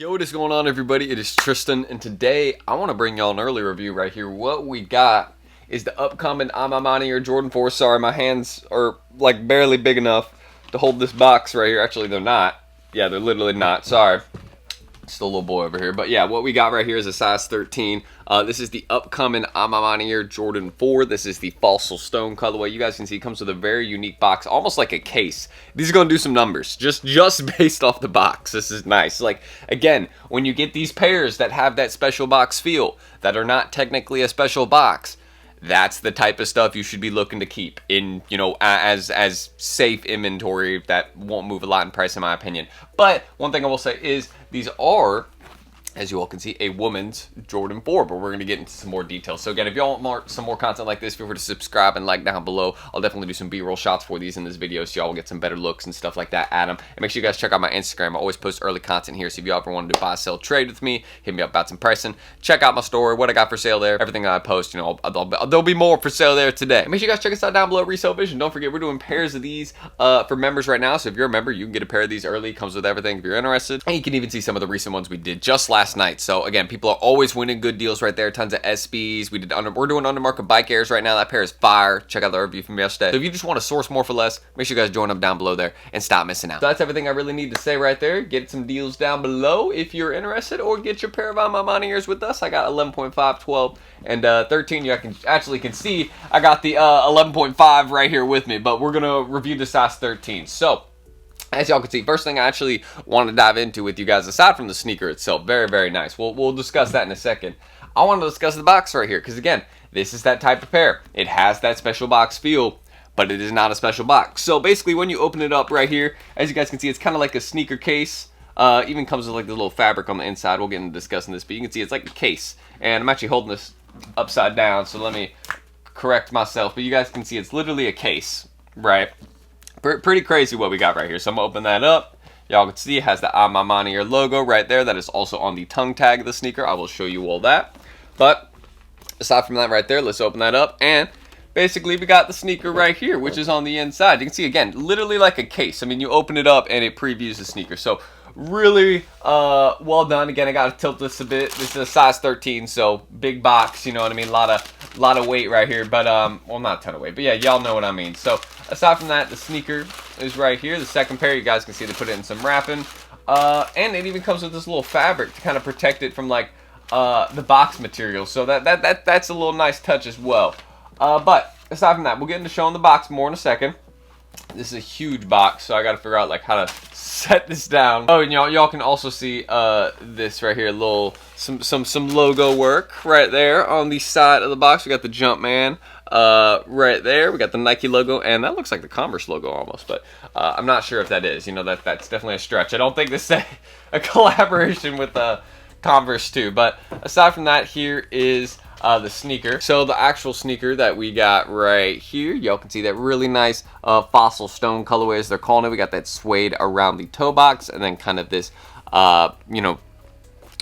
Yo, what is going on, everybody? It is Tristan, and today I want to bring y'all an early review right here. What we got is the upcoming Maniere Jordan 4. Sorry, my hands are like barely big enough to hold this box right here. Actually, they're not. Yeah, they're literally not. Sorry. Still a little boy over here. But yeah, what we got right here is a size 13. This is the upcoming Maniere Jordan 4. This is the Fossil Stone colorway. You guys can see it comes with a very unique box, almost like a case. These are going to do some numbers, just based off the box. This is nice. Like, again, when you get these pairs that have that special box feel, that are not technically a special box, that's the type of stuff you should be looking to keep in, you know, as safe inventory that won't move a lot in price, in my opinion. But one thing I will say is these are, as you all can see, a woman's Jordan 4, but we're going to get into some more details. So again, if y'all want some more content like this, feel free to subscribe and like down below. I'll definitely do some B-roll shots for these in this video, so y'all will get some better looks and stuff like that at them. And make sure you guys check out my Instagram. I always post early content here, so if you ever want to do buy, sell, trade with me, hit me up about some pricing. Check out my store, what I got for sale there, everything that I post, you know, there'll be more for sale there today. And make sure you guys check us out down below at Resale Vision. Don't forget, we're doing pairs of these for members right now, so if you're a member, you can get a pair of these early. It comes with everything if you're interested. And you can even see some of the recent ones we did just last night. So again, people are always winning good deals right there. Tons of SBs. We're doing undermarket bike airs right now. That pair is fire. Check out the review from yesterday. So if you just want to source more for less, make sure you guys join up down below there and stop missing out. So that's everything I really need to say right there. Get some deals down below if you're interested, or get your pair of Manieres with us. I got 11.5, 12, and 13. You can see I got the 11.5 right here with me, but we're gonna review the size 13. So, as y'all can see, first thing I actually want to dive into with you guys, aside from the sneaker itself, very, very nice. We'll discuss that in a second. I want to discuss the box right here, because again, this is that type of pair. It has that special box feel, but it is not a special box. So basically, when you open it up right here, as you guys can see, it's kind of like a sneaker case. Even comes with like the little fabric on the inside. We'll get into discussing this, but you can see it's like a case. And I'm actually holding this upside down, so let me correct myself. But you guys can see it's literally a case, right? Pretty crazy what we got right here. So I'm going to open that up. Y'all can see it has the Maniere logo right there. That is also on the tongue tag of the sneaker. I will show you all that. But aside from that right there, let's open that up. And basically we got the sneaker right here, which is on the inside. You can see, again, literally like a case. I mean, you open it up and it previews the sneaker. So really well done. Again, I gotta tilt this a bit. This is a size 13, so big box, you know what I mean? A lot of weight right here, but well, not a ton of weight, but yeah, y'all know what I mean. So aside from that, the sneaker is right here. The second pair, you guys can see they put it in some wrapping, and it even comes with this little fabric to kind of protect it from like the box material. So that's a little nice touch as well. But aside from that, we'll get into showing the box more in a second. This is a huge box, so I gotta figure out like how to set this down. Oh, and y'all can also see this right here, some logo work right there on the side of the box. We got the Jumpman right there. We got the Nike logo, and that looks like the Converse logo almost, but I'm not sure if that is. You know, that's definitely a stretch. I don't think this is a collaboration with Converse too. But aside from that, here is the sneaker. So the actual sneaker that we got right here, y'all can see that really nice Fossil Stone colorway, as they're calling it. We got that suede around the toe box, and then kind of this you know,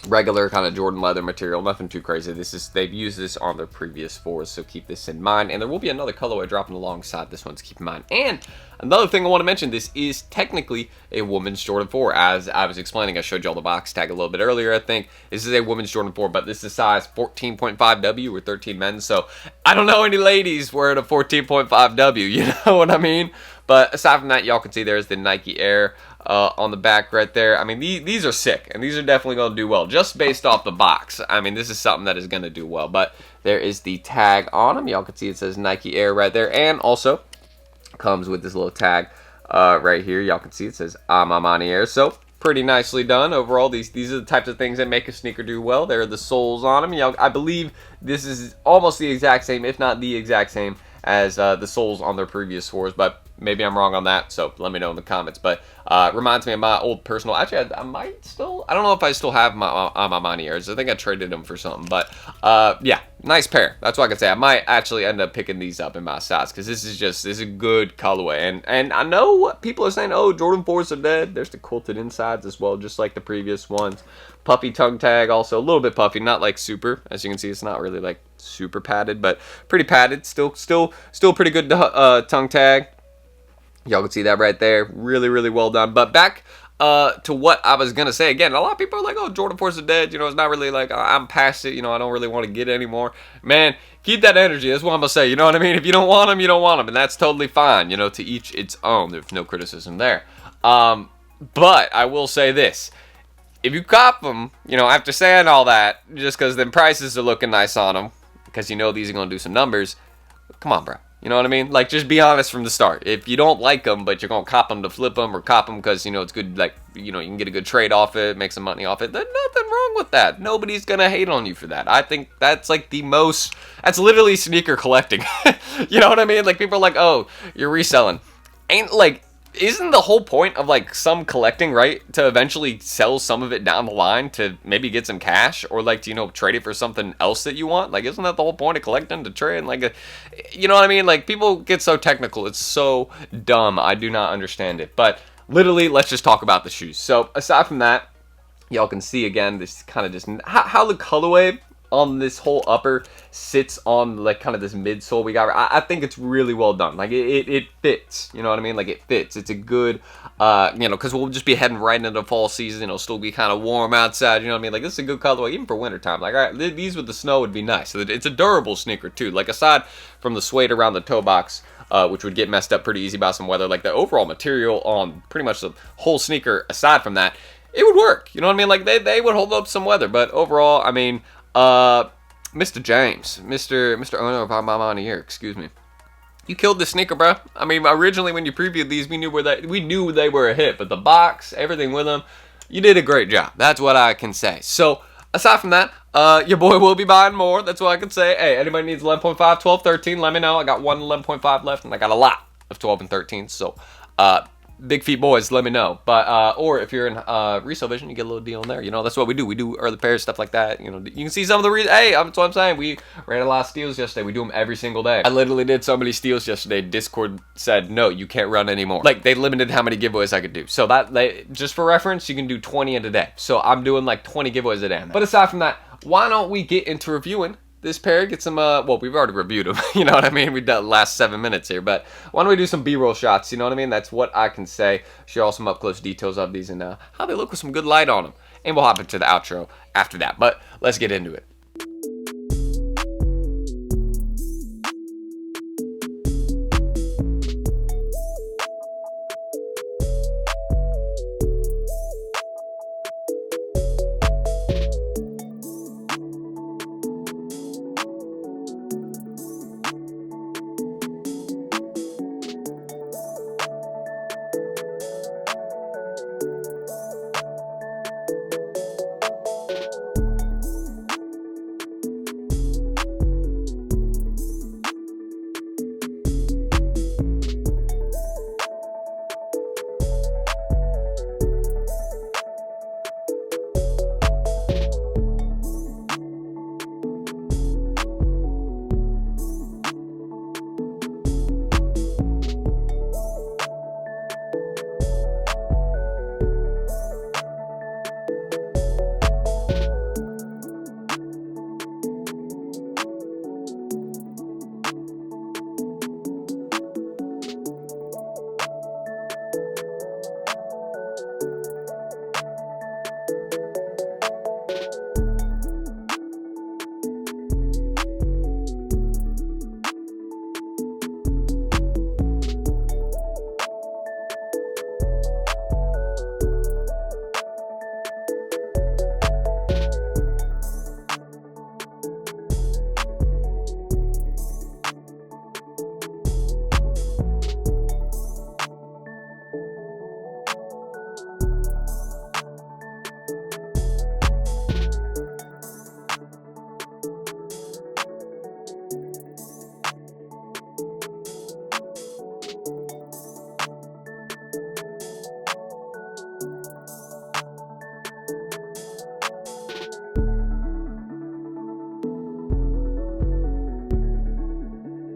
regular kind of Jordan leather material. Nothing too crazy. They've used this on their previous 4s, so keep this in mind. And there will be another colorway dropping alongside this one, to keep in mind. And another thing I want to mention, this is technically a woman's Jordan 4. As I was explaining, I showed y'all the box tag a little bit earlier, I think. This is a woman's Jordan 4, but this is size 14.5W with 13 men. So I don't know any ladies wearing a 14.5W, you know what I mean? But aside from that, y'all can see there's the Nike Air on the back right there. I mean, these are sick, and these are definitely going to do well, just based off the box. I mean, this is something that is going to do well. But there is the tag on them. Y'all can see it says Nike Air right there, and also comes with this little tag right here. Y'all can see it says Maniere. So pretty nicely done overall. These are the types of things that make a sneaker do well. There are the soles on them. Y'all, I believe this is almost the exact same, if not the exact same, as the soles on their previous 4s, but maybe I'm wrong on that, so let me know in the comments. But reminds me of my old personal. Actually, I might still. I don't know if I still have my Manieres. I think I traded them for something. But yeah, nice pair. That's what I can say. I might actually end up picking these up in my size, because this is a good colorway. And I know what people are saying. Oh, Jordan 4s are dead. There's the quilted insides as well, just like the previous ones. Puffy tongue tag, also a little bit puffy, not like super. As you can see, it's not really like super padded, but pretty padded. Still pretty good tongue tag. Y'all can see that right there. Really, really well done. But back to what I was gonna say. Again, a lot of people are like, "Oh, Jordan 4s are dead." You know, it's not really like I'm past it. You know, I don't really want to get it anymore. Man, keep that energy. That's what I'm gonna say. You know what I mean? If you don't want them, you don't want them, and that's totally fine. You know, to each its own. There's no criticism there. But I will say this: if you cop them, you know, after saying all that, just because then prices are looking nice on them, because you know these are gonna do some numbers. Come on, bro. You know what I mean? Like, just be honest from the start. If you don't like them, but you're going to cop them to flip them or cop them because, you know, it's good, like, you know, you can get a good trade off it, make some money off it, there's nothing wrong with that. Nobody's going to hate on you for that. I think that's, like, that's literally sneaker collecting. You know what I mean? Like, people are like, oh, you're reselling. Isn't the whole point of, like, some collecting, right, to eventually sell some of it down the line to maybe get some cash or, like, to, you know, trade it for something else that you want? Like, isn't that the whole point of collecting, to trade? Like, you know what I mean? Like, people get so technical. It's so dumb. I do not understand it. But literally, let's just talk about the shoes. So, aside from that, y'all can see, again, this kind of just how the colorway on this whole upper sits on, like, kind of this midsole we got. I think it's really well done. Like, it fits. You know what I mean? Like, it fits. It's a good, you know, because we'll just be heading right into the fall season. It'll still be kind of warm outside. You know what I mean? Like, this is a good colorway, even for wintertime. Like, all right, these with the snow would be nice. So it's a durable sneaker, too. Like, aside from the suede around the toe box, which would get messed up pretty easy by some weather, like, the overall material on pretty much the whole sneaker, aside from that, it would work. You know what I mean? Like, they would hold up some weather. But overall, I mean, Mr. James, Mr. Owner of Maniere, excuse me. You killed the sneaker, bro. I mean, originally when you previewed these, we knew they were a hit, but the box, everything with them, you did a great job. That's what I can say. So, aside from that, your boy will be buying more. That's what I can say. Hey, anybody needs 11.5, 12, 13, let me know. I got one 11.5 left, and I got a lot of 12 and 13. So, big feet boys, let me know. But or if you're in resale vision, you get a little deal in there. You know, that's what we do. We do early pairs, stuff like that. You know, you can see some of the hey, that's what I'm saying. We ran a lot of steals yesterday. We do them every single day. I literally did so many steals yesterday. Discord said no, you can't run anymore. Like, they limited how many giveaways I could do. So that just for reference, you can do 20 in a day. So I'm doing like 20 giveaways a day. But aside from that, why don't we get into reviewing this pair, get some, well, we've already reviewed them, you know what I mean? We've done the last 7 minutes here, but why don't we do some B-roll shots, you know what I mean? That's what I can say. Show all some up-close details of these and how they look with some good light on them. And we'll hop into the outro after that, but let's get into it.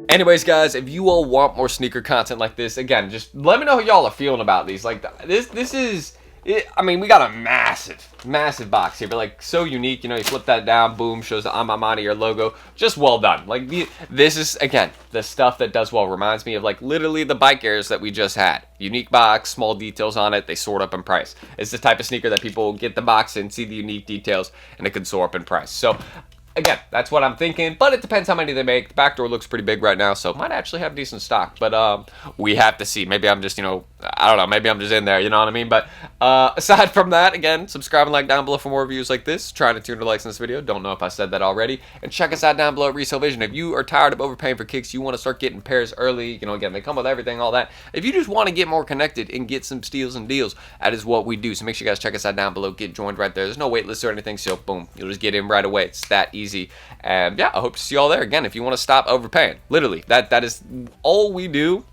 Anyways, guys, if you all want more sneaker content like this, again, just let me know how y'all are feeling about these. Like, this is I mean, we got a massive box here, but like so unique. You know, you flip that down, boom, shows the I'm a Maniere logo. Just well done. Like this is again the stuff that does well. Reminds me of like literally the bike airs that we just had. Unique box, small details on it. They sort up in price. It's the type of sneaker that people get the box and see the unique details, and it can soar up in price. So. Again, that's what I'm thinking, but it depends how many they make. The back door looks pretty big right now, so might actually have decent stock, but we have to see. Maybe I'm just, you know, I don't know, maybe I'm just in there, you know what I mean? But aside from that, again, subscribe and like down below for more reviews like this. Trying to tune to likes in this video. Don't know if I said that already. And check us out down below at Resale Vision. If you are tired of overpaying for kicks, you want to start getting pairs early, you know, again, they come with everything, all that. If you just want to get more connected and get some steals and deals, that is what we do. So make sure you guys check us out down below. Get joined right there. There's no wait list or anything, so boom, you'll just get in right away. It's that easy. And yeah, I hope to see you all there. Again, if you want to stop overpaying, literally, that is all we do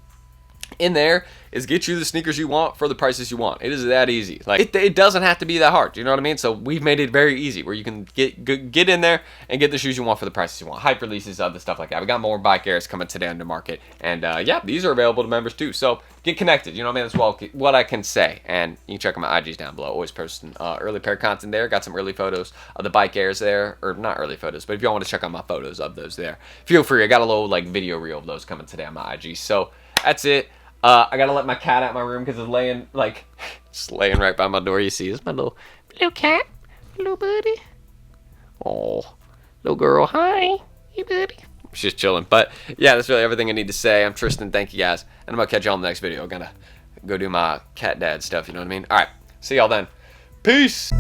in there is get you the sneakers you want for the prices you want. It is that easy. Like it doesn't have to be that hard. You know what I mean? So we've made it very easy where you can get in there and get the shoes you want for the prices you want. Hype releases, other stuff like that. We got more bike airs coming today on the market, and yeah, these are available to members too. So get connected. You know what I mean? That's what I can say. And you can check out my IGs down below. Always posting early pair content there. Got some early photos of the bike airs there, or not early photos, but if y'all want to check out my photos of those there, feel free. I got a little like video reel of those coming today on my IG. So that's it. I gotta let my cat out my room because it's laying like just laying right by my door. You see, it's my little cat, little buddy. Oh, little girl, hi, hey buddy. She's chilling. But yeah, that's really everything I need to say. I'm Tristan. Thank you guys, and I'm gonna catch y'all in the next video. I'm gonna go do my cat dad stuff. You know what I mean? All right, see y'all then. Peace.